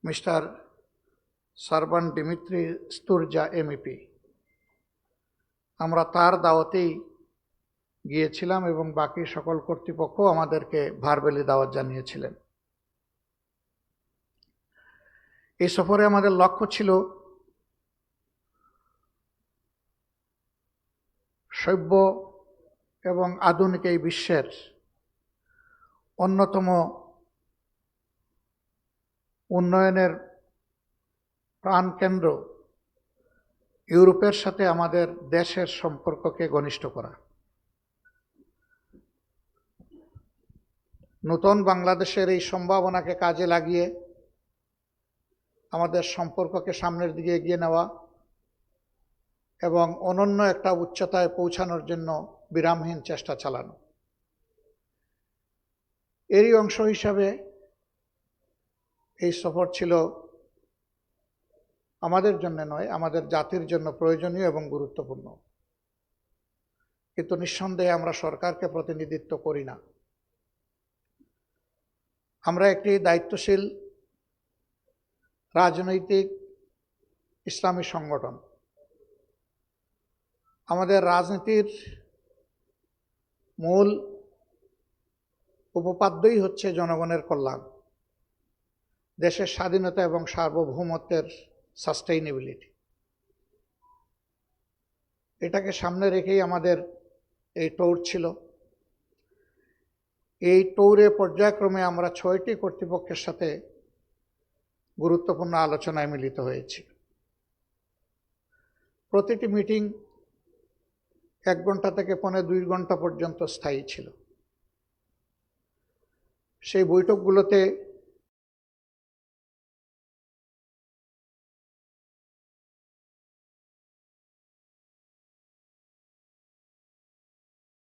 Mister Serban Dimitri Sturdza MEP. আমরা তার দাওয়াতেই গিয়েছিলাম এবং বাকি সকল কর্তৃপক্ষ আমাদেরকে ভার্বালি দাওয়াত জানিয়েছিলেন। এই সফরে আমাদের লক্ষ্য ছিল সভ্য এবং আধুনিক এই বিশ্বের অন্যতম উন্নয়নের প্রাণকেন্দ্র ইউরোপের সাথে আমাদের দেশের সম্পর্ককে ঘনিষ্ঠ করা। নতুন বাংলাদেশের এই সম্ভাবনাকে কাজে লাগিয়ে আমাদের সম্পর্ককে সামনের দিকে এগিয়ে নেওয়া এবং অনন্য একটা উচ্চতায় পৌঁছানোর জন্য বিরামহীন চেষ্টা চালানো। এরই অংশ হিসাবে এই সফর ছিল আমাদের জন্য নয়, আমাদের জাতির জন্য প্রয়োজনীয় এবং গুরুত্বপূর্ণ। কিন্তু নিঃসন্দেহে আমরা সরকারকে প্রতিনিধিত্ব করি না। আমরা একটি দায়িত্বশীল রাজনৈতিক ইসলামী সংগঠন। আমাদের রাজনীতির মূল উপপাদ্যই হচ্ছে জনগণের কল্যাণ, দেশের স্বাধীনতা এবং সার্বভৌমত্বের সাস্টেইনেবিলিটি। এটাকে সামনে রেখেই আমাদের এই ট্যুর ছিল। এই ট্যুরে পর্যায়ক্রমে আমরা 6টি কর্তৃপক্ষের সাথে গুরুত্বপূর্ণ আলোচনায় মিলিত হয়েছি। প্রতিটি মিটিং 1 ঘন্টা থেকে 2.25 ঘন্টা পর্যন্ত স্থায়ী ছিল। সেই বৈঠকগুলোতে